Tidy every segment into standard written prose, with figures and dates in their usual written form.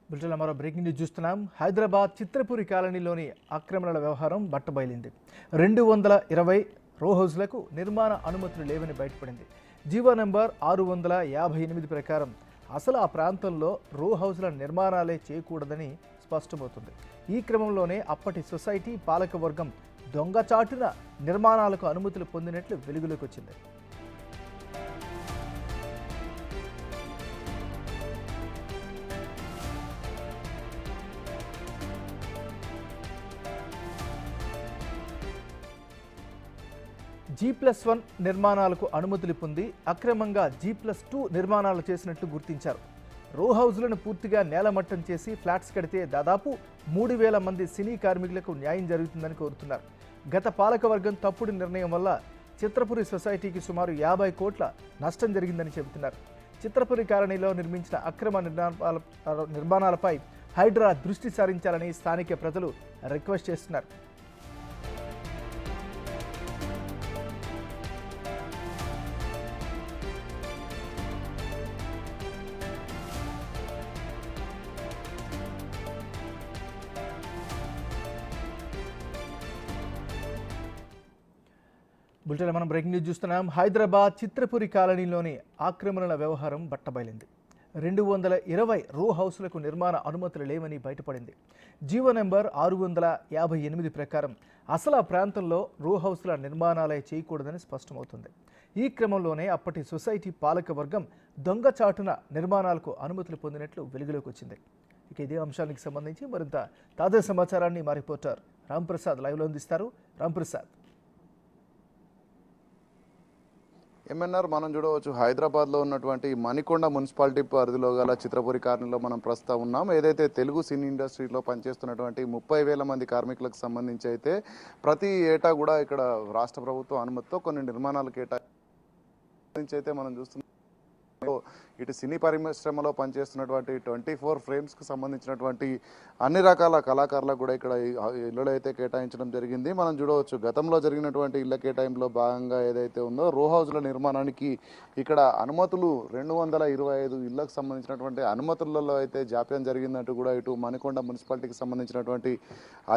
బులెటిన్లో మరో breaking news చూస్తున్నాం. హైదరాబాద్ చిత్రపురి కాలనీలోని ఆక్రమణల వ్యవహారం బట్టబయలింది. 220 రో హౌస్లకు నిర్మాణ అనుమతులు లేవని బయటపడింది. జీవో నంబర్ 658 ప్రకారం అసలు ఆ ప్రాంతంలో రో హౌస్ల నిర్మాణాలే చేయకూడదని స్పష్టమవుతుంది. ఈ క్రమంలోనే అప్పటి సొసైటీ పాలకవర్గం దొంగచాటున నిర్మాణాలకు అనుమతులు పొందినట్లు వెలుగులోకి వచ్చింది. G+1 నిర్మాణాలకు అనుమతులు పొంది అక్రమంగా G+2 నిర్మాణాలు చేసినట్లు గుర్తించారు. రో హౌస్లను పూర్తిగా నేలమట్టం చేసి ఫ్లాట్స్ కడితే దాదాపు 3,000 మంది సినీ కార్మికులకు న్యాయం జరుగుతుందని కోరుతున్నారు. గత పాలకవర్గం తప్పుడు నిర్ణయం వల్ల చిత్రపురి సొసైటీకి సుమారు 50 కోట్ల నష్టం జరిగిందని చెబుతున్నారు. చిత్రపురి కాలనీలో నిర్మించిన అక్రమ నిర్మాణాలపై హైడ్రా దృష్టి సారించాలని స్థానిక ప్రజలు రిక్వెస్ట్ చేస్తున్నారు. బులెటిన్లో మనం బ్రేకింగ్ న్యూస్ చూస్తున్నాం. హైదరాబాద్ చిత్రపురి కాలనీలోని ఆక్రమణల వ్యవహారం బట్టబయలింది. 220 రో హౌస్లకు నిర్మాణ అనుమతులు లేవని బయటపడింది. జీవో నెంబర్ 658 ప్రకారం అసలు ఆ ప్రాంతంలో రో హౌస్ల నిర్మాణాలే చేయకూడదని స్పష్టమవుతుంది. ఈ క్రమంలోనే అప్పటి సొసైటీ పాలకవర్గం దొంగచాటున నిర్మాణాలకు అనుమతులు పొందినట్లు వెలుగులోకి వచ్చింది. ఇక ఇదే అంశానికి సంబంధించి మరింత తాజా సమాచారాన్ని మా రిపోర్టర్ రాంప్రసాద్ లైవ్లో అందిస్తారు. రాంప్రసాద్. ఎంఎన్ఆర్ మనం చూడవచ్చు, హైదరాబాద్లో ఉన్నటువంటి మణికొండ మున్సిపాలిటీ పరిధిలో గల చిత్రపురి కాలనీలో మనం ప్రస్తుతం ఉన్నాం. ఏదైతే తెలుగు సినీ ఇండస్ట్రీలో పనిచేస్తున్నటువంటి 30,000 మంది కార్మికులకు సంబంధించి అయితే ప్రతి ఏటా కూడా ఇక్కడ రాష్ట్ర ప్రభుత్వం అనుమతితో కొన్ని నిర్మాణాలు కేటాయించి అయితే మనం చూస్తున్నాం. ఇటు సినీ పరిశ్రమలో పనిచేస్తున్నటువంటి 24 ఫ్రేమ్స్కి సంబంధించినటువంటి అన్ని రకాల కళాకారులకు కూడా ఇక్కడ ఇళ్ళు అయితే కేటాయించడం జరిగింది. మనం చూడవచ్చు, గతంలో జరిగినటువంటి ఇళ్ల కేటాయింపులో భాగంగా ఏదైతే ఉందో రో హౌస్ల నిర్మాణానికి ఇక్కడ అనుమతులు 225 ఇళ్లకు సంబంధించినటువంటి అనుమతులలో అయితే జాప్యం జరిగిందంటూ కూడా ఇటు మణికొండ మున్సిపాలిటీకి సంబంధించినటువంటి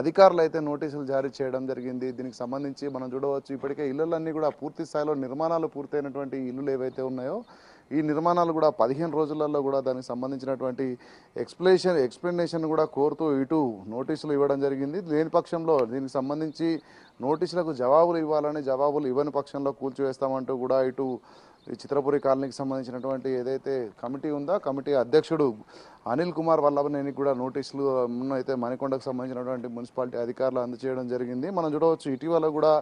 అధికారులు అయితే నోటీసులు జారీ చేయడం జరిగింది. దీనికి సంబంధించి మనం చూడవచ్చు, ఇప్పటికే ఇళ్లన్నీ కూడా పూర్తి స్థాయిలో నిర్మాణాలు పూర్తయినటువంటి ఇల్లులు ఏవైతే ఉన్నాయో ఈ నిర్మాణాలు కూడా 15 రోజులలో కూడా దానికి సంబంధించినటువంటి ఎక్స్ప్లెనేషన్ కూడా కోరుతూ ఇటు నోటీసులు ఇవ్వడం జరిగింది. లేని పక్షంలో దీనికి సంబంధించి నోటీసులకు జవాబులు ఇవ్వాలని, జవాబులు ఇవ్వని పక్షంలో కూల్చివేస్తామంటూ కూడా ఇటు చిత్రపురి కాలనీకి సంబంధించినటువంటి ఏదైతే కమిటీ ఉందో కమిటీ అధ్యక్షుడు అనిల్ కుమార్ వల్లభనేనికి కూడా నోటీసులు అయితే మణికొండకు సంబంధించినటువంటి మున్సిపాలిటీ అధికారులు అందజేయడం జరిగింది. మనం చూడవచ్చు, ఇటీవల కూడా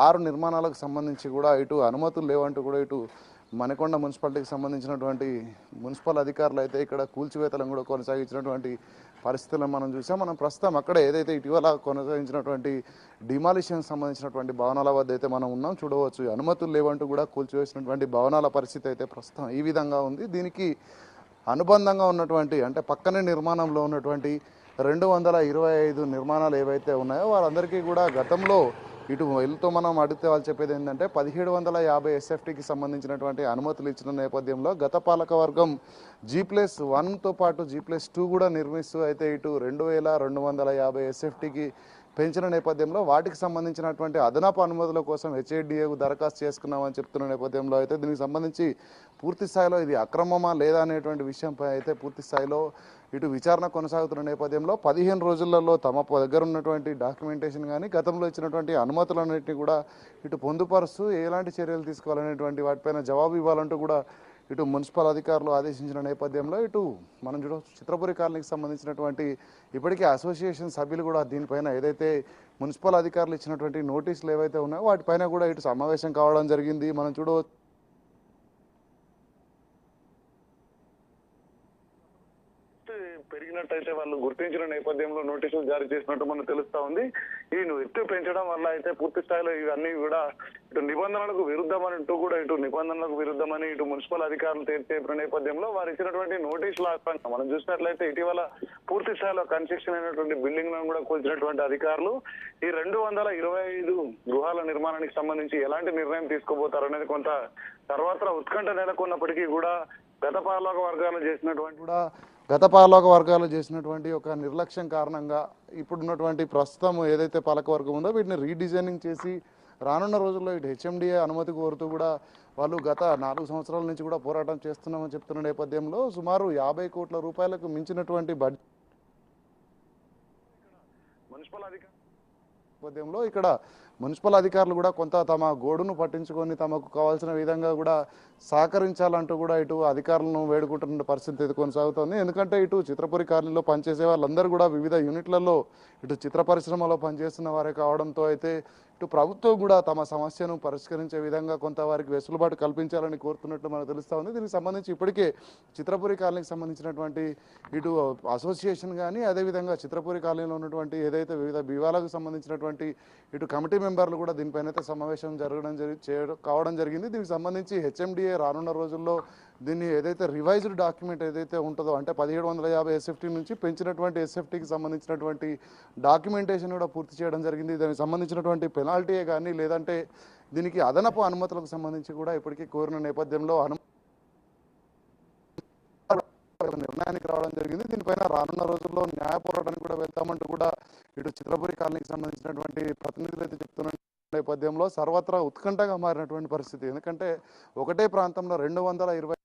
6 నిర్మాణాలకు సంబంధించి కూడా ఇటు అనుమతులు లేవంటూ కూడా ఇటు మణికొండ మున్సిపాలిటీకి సంబంధించినటువంటి మున్సిపల్ అధికారులు అయితే ఇక్కడ కూల్చివేతలను కూడా కొనసాగించినటువంటి పరిస్థితులను మనం చూసాం. మనం ప్రస్తుతం అక్కడ ఏదైతే ఇటీవల కొనసాగించినటువంటి డిమాలిషన్ సంబంధించినటువంటి భవనాల వద్ద అయితే మనం ఉన్నాం. చూడవచ్చు, అనుమతులు లేవంటూ కూడా కూల్చివేసినటువంటి భవనాల పరిస్థితి అయితే ప్రస్తుతం ఈ విధంగా ఉంది. దీనికి అనుబంధంగా ఉన్నటువంటి అంటే పక్కనే నిర్మాణంలో ఉన్నటువంటి 225 నిర్మాణాలు ఏవైతే ఉన్నాయో వారందరికీ కూడా గతంలో ఇటు వెళ్తూ మనం అడిగితే వాళ్ళు చెప్పేది ఏంటంటే 1750 ఎస్ఎఫ్టీకి సంబంధించినటువంటి అనుమతులు ఇచ్చిన నేపథ్యంలో గత పాలక వర్గం G+1తో పాటు G+2 కూడా నిర్మిస్తూ అయితే ఇటు 2,250 ఎస్ఎఫ్టీకి పెంచిన నేపథ్యంలో వాటికి సంబంధించినటువంటి అదనపు అనుమతుల కోసం హెచ్ఏడిఏకు దరఖాస్తు చేసుకున్నామని చెప్తున్న నేపథ్యంలో అయితే దీనికి సంబంధించి పూర్తి స్థాయిలో ఇది అక్రమమా లేదా అనేటువంటి విషయంపై అయితే పూర్తి స్థాయిలో ఇటు విచారణ కొనసాగుతున్న నేపథ్యంలో 15 రోజులలో తమ దగ్గర ఉన్నటువంటి డాక్యుమెంటేషన్ కానీ గతంలో ఇచ్చినటువంటి అనుమతులన్నింటినీ కూడా ఇటు పొందుపరుస్తూ ఎలాంటి చర్యలు తీసుకోవాలనేటువంటి వాటిపైన జవాబు ఇవ్వాలంటూ కూడా ఇటు మున్సిపల్ అధికారులు ఆదేశించిన నేపథ్యంలో ఇటు మనం చూడవచ్చు, చిత్రపురి కాలనీకి సంబంధించినటువంటి ఇప్పటికే అసోసియేషన్ సభ్యులు కూడా దీనిపైన ఏదైతే మున్సిపల్ అధికారులు ఇచ్చినటువంటి నోటీసులు ఏవైతే ఉన్నాయో వాటిపైన కూడా ఇటు సమావేశం కావడం జరిగింది. మనం చూడవచ్చు, పెరిగినట్టయితే వాళ్ళు గుర్తించిన నేపథ్యంలో నోటీసులు జారీ చేసినట్టు మనకు తెలుస్తా ఉంది. ఈ ఎత్తు పెంచడం వల్ల అయితే పూర్తి స్థాయిలో ఇవన్నీ కూడా ఇటు నిబంధనలకు విరుద్ధమంటూ కూడా ఇటు నిబంధనలకు విరుద్ధమని ఇటు మున్సిపల్ అధికారులు చెప్పిన నేపథ్యంలో వారు ఇచ్చినటువంటి నోటీసుల ఆస్పదంగా మనం చూసినట్లయితే ఇటీవల పూర్తి స్థాయిలో కన్స్ట్రక్షన్ అయినటువంటి బిల్డింగ్లను కూడా కూల్చినటువంటి అధికారులు ఈ 225 గృహాల నిర్మాణానికి సంబంధించి ఎలాంటి నిర్ణయం తీసుకోబోతారు అనేది కొంత తర్వాత ఉత్కంఠ నెలకొన్నప్పటికీ కూడా గత పాలక వర్గాలు చేసినటువంటి కూడా గత పాలక వర్గాలు చేసినటువంటి ఒక నిర్లక్ష్యం కారణంగా ఇప్పుడున్నటువంటి ప్రస్తుతం ఏదైతే పాలక వర్గం ఉందో వీటిని రీడిజైనింగ్ చేసి రానున్న రోజుల్లో ఇటు హెచ్ఎండిఏ అనుమతి కోరుతూ కూడా వాళ్ళు గత 4 సంవత్సరాల నుంచి కూడా పోరాటం చేస్తున్నామని చెప్తున్న నేపథ్యంలో సుమారు 50 కోట్ల రూపాయలకు మించినటువంటి బడ్జెట్ మున్సిపల్ నేపథ్యంలో ఇక్కడ మున్సిపల్ అధికారులు కూడా కొంత తమ గోడును పట్టించుకొని తమకు కావాల్సిన విధంగా కూడా సహకరించాలంటూ కూడా ఇటు అధికారులను వేడుకుంటున్న పరిస్థితి కొనసాగుతోంది. ఎందుకంటే ఇటు చిత్రపురి కాలనీలో పనిచేసే వాళ్ళందరూ కూడా వివిధ యూనిట్లలో ఇటు చిత్ర పరిశ్రమలో పనిచేస్తున్న వారే కావడంతో అయితే ఇటు ప్రభుత్వం కూడా తమ సమస్యను పరిష్కరించే విధంగా కొంత వారికి వెసులుబాటు కల్పించాలని కోరుతున్నట్లు మనకు తెలుస్తూ ఉంది. దీనికి సంబంధించి ఇప్పటికే చిత్రపురి కాలనీకి సంబంధించినటువంటి ఇటు అసోసియేషన్ కానీ అదేవిధంగా చిత్రపురి కాలనీలో ఉన్నటువంటి ఏదైతే వివిధ వివాదాలకు సంబంధించినటువంటి ఇటు కమిటీ మెంబర్లు కూడా దీనిపైన అయితే సమావేశం కావడం జరిగింది. దీనికి సంబంధించి హెచ్ఎండిఏ రానున్న రోజుల్లో దీన్ని ఏదైతే రివైజ్డ్ డాక్యుమెంట్ ఏదైతే ఉంటుందో అంటే 1750 ఎస్ఎఫ్టీ నుంచి పెంచినటువంటి ఎస్ఎఫ్టీకి సంబంధించినటువంటి డాక్యుమెంటేషన్ కూడా పూర్తి చేయడం జరిగింది. దానికి సంబంధించినటువంటి పెనాల్టీయే కానీ లేదంటే దీనికి అదనపు అనుమతులకు సంబంధించి కూడా ఇప్పటికీ కోరిన నేపథ్యంలో నిర్ణయానికి రావడం జరిగింది. దీనిపైన రానున్న రోజుల్లో న్యాయ పోరాటానికి కూడా వెళ్తామంటూ కూడా ఇటు చిత్రపురి కాలనీకి సంబంధించినటువంటి ప్రతినిధులు అయితే చెప్తున్న నేపథ్యంలో సర్వత్రా ఉత్కంఠగా మారినటువంటి పరిస్థితి. ఎందుకంటే ఒకటే ప్రాంతంలో 220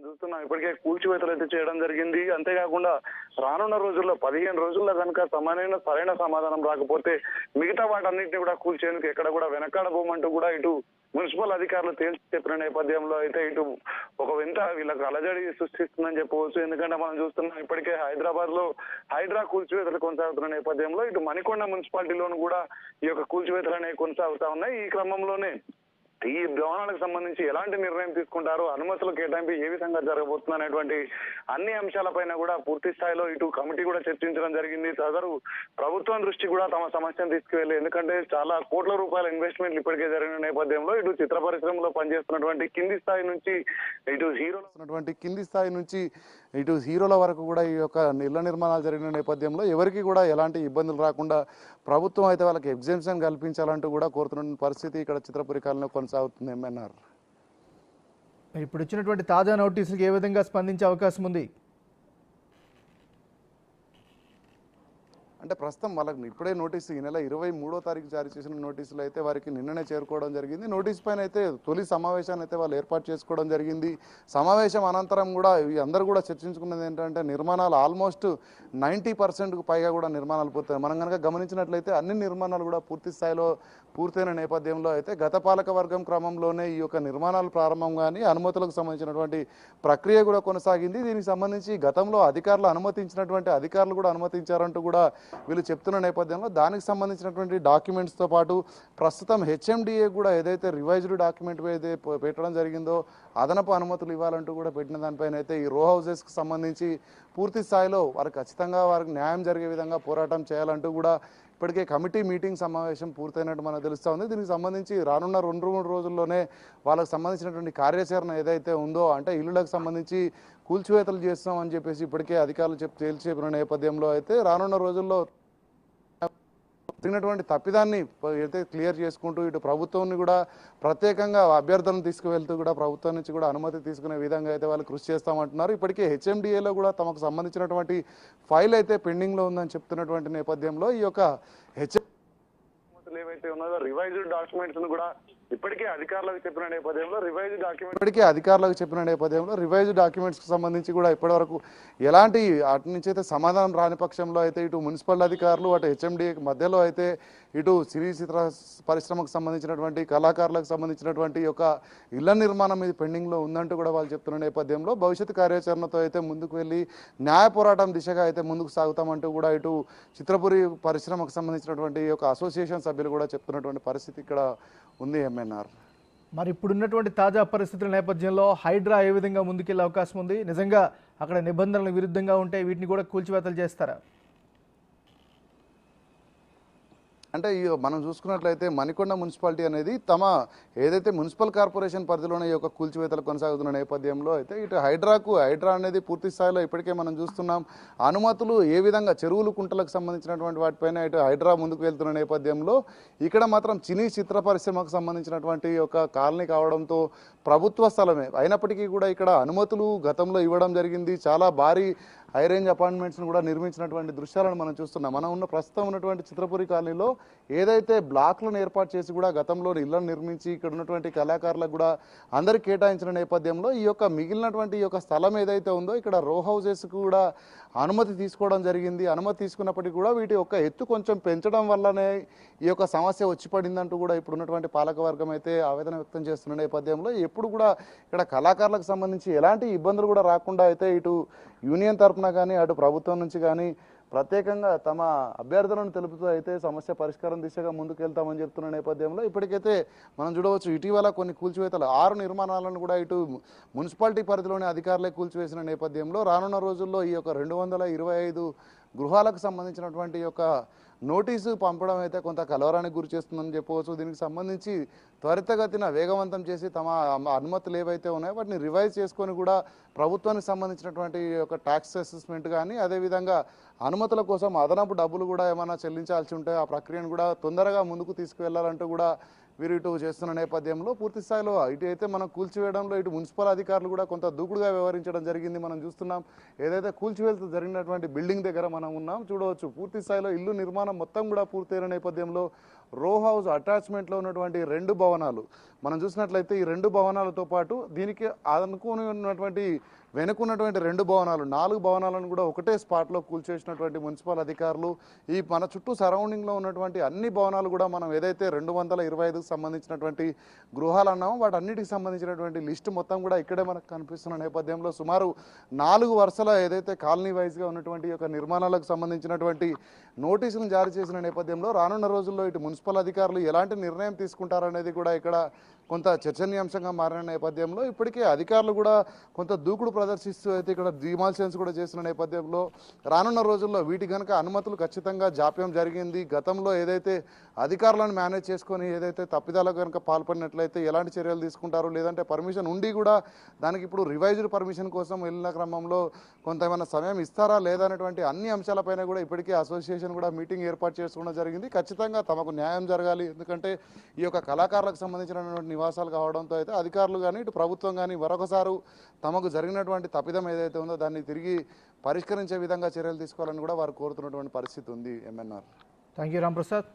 చూస్తున్నాం ఇప్పటికే కూల్చివేతలు అయితే చేయడం జరిగింది. అంతేకాకుండా రానున్న రోజుల్లో 15 రోజుల్లో కనుక సరైన సమాధానం రాకపోతే మిగతా వాటన్నింటినీ కూడా కూల్చేందుకు ఎక్కడ కూడా వెనకాడబోమంటూ కూడా ఇటు మున్సిపల్ అధికారులు తేల్చి చెప్పిన నేపథ్యంలో అయితే ఇటు ఒక వింత వీళ్ళకు అలజడి సృష్టిస్తుందని చెప్పవచ్చు. ఎందుకంటే మనం చూస్తున్నాం ఇప్పటికే హైదరాబాద్ లో హైడ్రా కూల్చివేతలు కొనసాగుతున్న నేపథ్యంలో ఇటు మణికొండ మున్సిపాలిటీలోను కూడా ఈ యొక్క కూల్చివేతలు అనేవి కొనసాగుతా ఉన్నాయి. ఈ క్రమంలోనే ఈ భవనాలకు సంబంధించి ఎలాంటి నిర్ణయం తీసుకుంటారు, అనుమతులు కేటాయింపు ఏ విధంగా జరగబోతుంది అనేటువంటి అన్ని అంశాలపైన కూడా పూర్తి స్థాయిలో ఇటు కమిటీ కూడా చర్చించడం జరిగింది. సదరు ప్రభుత్వం దృష్టి కూడా తమ సమస్యను తీసుకువెళ్ళి ఎందుకంటే చాలా కోట్ల రూపాయల ఇన్వెస్ట్మెంట్లు ఇప్పటికే జరిగిన నేపథ్యంలో ఇటు చిత్ర పరిశ్రమలో పనిచేస్తున్నటువంటి కింది స్థాయి నుంచి ఇటు హీరోల వరకు కూడా ఈ యొక్క ఇళ్ల నిర్మాణాలు జరిగిన నేపథ్యంలో ఎవరికి కూడా ఎలాంటి ఇబ్బందులు రాకుండా ప్రభుత్వం అయితే వాళ్ళకి ఎగ్జామ్షన్ కల్పించాలంటూ కూడా కోరుతున్న పరిస్థితి ఇక్కడ చిత్రపురి కాలనీలో కొనసాగుతుంది. ఎంఎన్ఆర్ ఇప్పుడు ఇచ్చినటువంటి తాజా నోటీసులకు ఏ విధంగా స్పందించే అవకాశం ఉంది? అంటే ప్రస్తుతం వాళ్ళకి ఇప్పుడే నోటీసు ఈ నెల 23వ తారీఖు జారీ చేసిన నోటీసులు అయితే వారికి నిన్ననే చేరుకోవడం జరిగింది. నోటీస్ పైన అయితే తొలి సమావేశాన్ని అయితే వాళ్ళు ఏర్పాటు చేసుకోవడం జరిగింది. సమావేశం అనంతరం కూడా అందరూ కూడా చర్చించుకున్నది ఏంటంటే నిర్మాణాలు ఆల్మోస్ట్ 90%కు పైగా కూడా నిర్మాణాలు పూర్తయి మనం కనుక గమనించినట్లయితే అన్ని నిర్మాణాలు కూడా పూర్తి స్థాయిలో పూర్తయిన నేపథ్యంలో అయితే గత పాలక వర్గం క్రమంలోనే ఈ యొక్క నిర్మాణాలు ప్రారంభం కానీ అనుమతులకు సంబంధించినటువంటి ప్రక్రియ కూడా కొనసాగింది. దీనికి సంబంధించి గతంలో అధికారులు అనుమతించినటువంటి అధికారులు కూడా అనుమతించారంటూ కూడా వీళ్ళు చెప్తున్న నేపథ్యంలో దానికి సంబంధించినటువంటి డాక్యుమెంట్స్తో పాటు ప్రస్తుతం హెచ్ఎండిఏ కూడా ఏదైతే రివైజ్డ్ డాక్యుమెంట్ ఏదైతే పెట్టడం జరిగిందో అదనపు అనుమతులు ఇవ్వాలంటూ కూడా పెట్టిన దానిపైన అయితే ఈ రో హౌసెస్కి సంబంధించి పూర్తి స్థాయిలో వారికి ఖచ్చితంగా వారికి న్యాయం జరిగే విధంగా పోరాటం చేయాలంటూ కూడా ఇప్పటికే కమిటీ మీటింగ్ సమావేశం పూర్తయినట్టు మనకు తెలుస్తూ ఉంది. దీనికి సంబంధించి రానున్న 2-3 రోజుల్లోనే వాళ్ళకి సంబంధించినటువంటి కార్యాచరణ ఏదైతే ఉందో అంటే ఇల్లులకు సంబంధించి కూల్చివేతలు చేస్తామని చెప్పేసి ఇప్పటికే అధికారులు తేల్చి చెప్పిన నేపథ్యంలో అయితే రానున్న రోజుల్లో జరిగినటువంటి తప్పిదాన్ని అయితే క్లియర్ చేసుకుంటూ ఇటు ప్రభుత్వాన్ని కూడా ప్రత్యేకంగా అభ్యర్థనలు తీసుకువెళ్తూ కూడా ప్రభుత్వం నుంచి కూడా అనుమతి తీసుకునే విధంగా అయితే వాళ్ళు కృషి చేస్తామంటున్నారు. ఇప్పటికే హెచ్ఎండిఏలో కూడా తమకు సంబంధించినటువంటి ఫైల్ అయితే పెండింగ్లో ఉందని చెప్తున్నటువంటి నేపథ్యంలో ఈ యొక్క ఏవైతే ఉన్నదో రివైజ్డ్ డాక్యుమెంట్స్ కూడా ఇప్పటికే అధికారులకు చెప్పిన నేపథ్యంలో రివైజ్డ్ డాక్యుమెంట్స్ కు సంబంధించి కూడా ఇప్పటివరకు ఎలాంటి అటు నుంచి అయితే సమాధానం రాని పక్షంలో అయితే ఇటు మున్సిపల్ అధికారులు అటు హెచ్ఎండిఏ మధ్యలో అయితే ఇటు సినీ చిత్ర పరిశ్రమకు సంబంధించినటువంటి కళాకారులకు సంబంధించినటువంటి యొక్క ఇళ్ల నిర్మాణం ఇది పెండింగ్లో ఉందంటూ కూడా వాళ్ళు చెప్తున్న నేపథ్యంలో భవిష్యత్ కార్యాచరణతో అయితే ముందుకు వెళ్ళి న్యాయ పోరాటం దిశగా అయితే ముందుకు సాగుతామంటూ కూడా ఇటు చిత్రపురి పరిశ్రమకు సంబంధించినటువంటి యొక్క అసోసియేషన్ సభ్యులు కూడా చెప్తున్నటువంటి పరిస్థితి ఇక్కడ ఉంది. ఎంఎన్ఆర్ మరి ఇప్పుడున్నటువంటి తాజా పరిస్థితుల నేపథ్యంలో హైడ్రా ఏ విధంగా ముందుకెళ్లే అవకాశం ఉంది? నిజంగా అక్కడ నిబంధనలకు విరుద్ధంగా ఉంటే వీటిని కూడా కూల్చివేతలు చేస్తారా? అంటే మనం చూసుకున్నట్లయితే మణికొండ మున్సిపాలిటీ అనేది తమ ఏదైతే మున్సిపల్ కార్పొరేషన్ పరిధిలోనే ఈ యొక్క కూల్చివేతలు కొనసాగుతున్న నేపథ్యంలో అయితే ఇటు హైడ్రా అనేది పూర్తి స్థాయిలో ఇప్పటికే మనం చూస్తున్నాం. అనుమతులు ఏ విధంగా చెరువులు కుంటలకు సంబంధించినటువంటి వాటిపైన ఇటు హైడ్రా ముందుకు వెళ్తున్న నేపథ్యంలో ఇక్కడ మాత్రం చినీ చిత్ర పరిశ్రమకు సంబంధించినటువంటి ఒక కాలనీ కావడంతో ప్రభుత్వ స్థలమే అయినప్పటికీ కూడా ఇక్కడ అనుమతులు గతంలో ఇవ్వడం జరిగింది. చాలా భారీ హై రేంజ్ అపార్ట్మెంట్స్ను కూడా నిర్మించినటువంటి దృశ్యాలను మనం చూస్తున్నాం. మనం ఉన్న ప్రస్తుతం ఉన్నటువంటి చిత్రపురి కాలనీలో ఏదైతే బ్లాక్లను ఏర్పాటు చేసి కూడా గతంలో ఇళ్లను నిర్మించి ఇక్కడ ఉన్నటువంటి కళాకారులకు కూడా అందరికి కేటాయించిన నేపథ్యంలో ఈ యొక్క మిగిలినటువంటి ఈ యొక్క స్థలం ఏదైతే ఉందో ఇక్కడ రో హౌసెస్ కూడా అనుమతి తీసుకోవడం జరిగింది. అనుమతి తీసుకున్నప్పటికీ కూడా వీటి యొక్క ఎత్తు కొంచెం పెంచడం వల్లనే ఈ యొక్క సమస్య వచ్చి పడిందంటూ కూడా ఇప్పుడు ఉన్నటువంటి పాలకవర్గం అయితే ఆవేదన వ్యక్తం చేస్తున్న నేపథ్యంలో ఎప్పుడు కూడా ఇక్కడ కళాకారులకు సంబంధించి ఎలాంటి ఇబ్బందులు కూడా రాకుండా అయితే ఇటు యూనియన్ తరఫున కానీ అటు ప్రభుత్వం నుంచి కానీ ప్రత్యేకంగా తమ అభ్యర్థులను తెలుపుతూ అయితే సమస్య పరిష్కారం దిశగా ముందుకు వెళ్తామని చెప్తున్న నేపథ్యంలో ఇప్పటికైతే మనం చూడవచ్చు ఇటీవల కొన్ని కూల్చివేతలు 6 నిర్మాణాలను కూడా ఇటు మున్సిపాలిటీ పరిధిలోని అధికారులే కూల్చివేసిన నేపథ్యంలో రానున్న రోజుల్లో ఈ యొక్క 225 గృహాలకు సంబంధించినటువంటి యొక్క నోటీసు పంపడం అయితే కొంత కలవరానికి గురి చేస్తుందని చెప్పవచ్చు. దీనికి సంబంధించి త్వరితగతిన వేగవంతం చేసి తమ అనుమతులు ఏవైతే ఉన్నాయో వాటిని రివైజ్ చేసుకొని కూడా ప్రభుత్వానికి సంబంధించినటువంటి యొక్క ట్యాక్స్ అసెస్మెంట్ కానీ అదేవిధంగా అనుమతుల కోసం అదనపు డబ్బులు కూడా ఏమైనా చెల్లించాల్సి ఉంటే ఆ ప్రక్రియను కూడా తొందరగా ముందుకు తీసుకువెళ్లాలంటూ కూడా వీరు ఇటు చేస్తున్న నేపథ్యంలో పూర్తి స్థాయిలో ఇటు అయితే మనం కూల్చివేయడంలో ఇటు మున్సిపల్ అధికారులు కూడా కొంత దూకుడుగా వ్యవహరించడం జరిగింది. మనం చూస్తున్నాం ఏదైతే కూల్చివేత జరిగినటువంటి బిల్డింగ్ దగ్గర మనం ఉన్నాం చూడవచ్చు పూర్తి స్థాయిలో ఇల్లు నిర్మాణం మొత్తం కూడా పూర్తయిన నేపథ్యంలో రో హౌస్ అటాచ్మెంట్లో ఉన్నటువంటి 2 భవనాలు మనం చూసినట్లయితే ఈ 2 భవనాలతో పాటు దీనికి అనుకుని ఉన్నటువంటి వెనుకున్నటువంటి 2 భవనాలు 4 భవనాలను కూడా ఒకటే స్పాట్లో కూల్చేసినటువంటి మున్సిపల్ అధికారులు ఈ మన చుట్టూ సరౌండింగ్లో ఉన్నటువంటి అన్ని భవనాలు కూడా మనం ఏదైతే 225కు సంబంధించినటువంటి గృహాలు అన్నామో వాటన్నిటికి సంబంధించినటువంటి లిస్టు మొత్తం కూడా ఇక్కడే మనకు కనిపిస్తున్న నేపథ్యంలో సుమారు 4 వరుసల ఏదైతే కాలనీ వైజ్గా ఉన్నటువంటి యొక్క నిర్మాణాలకు సంబంధించినటువంటి నోటీసులను జారీ చేసిన నేపథ్యంలో రానున్న రోజుల్లో ఇటు మున్సిపల్ అధికారులు ఎలాంటి నిర్ణయం తీసుకుంటారనేది కూడా ఇక్కడ కొంత చర్చనీయాంశంగా మారిన నేపథ్యంలో ఇప్పటికే అధికారులు కూడా కొంత దూకుడు ప్రదర్శిస్తూ అయితే ఇక్కడ డిమాలిషన్స్ కూడా చేసిన నేపథ్యంలో రానున్న రోజుల్లో వీటి కనుక అనుమతులు ఖచ్చితంగా జాప్యం జరిగింది. గతంలో ఏదైతే అధికారులను మేనేజ్ చేసుకొని ఏదైతే తప్పిదాలకు కనుక పాల్పడినట్లయితే ఎలాంటి చర్యలు తీసుకుంటారు లేదంటే పర్మిషన్ ఉండి కూడా దానికి ఇప్పుడు రివైజ్డ్ పర్మిషన్ కోసం వెళ్ళిన క్రమంలో కొంత ఏమైనా సమయం ఇస్తారా లేదా అనేటువంటి అన్ని అంశాలపైన కూడా ఇప్పటికే అసోసియేషన్ కూడా మీటింగ్ ఏర్పాటు చేసుకోవడం జరిగింది. ఖచ్చితంగా తమకు న్యాయం జరగాలి. ఎందుకంటే ఈ యొక్క కళాకారులకు సంబంధించినటువంటి నివాసాలు కావడంతో అయితే అధికారులు కానీ ఇటు ప్రభుత్వం కానీ మరొకసారి తమకు జరిగినటువంటి తప్పిదం ఏదైతే ఉందో దాన్ని తిరిగి పరిష్కరించే విధంగా చర్యలు తీసుకోవాలని కూడా వారు కోరుతున్నటువంటి పరిస్థితి ఉంది. ఎంఎన్ఆర్. Thank you Ramprasad.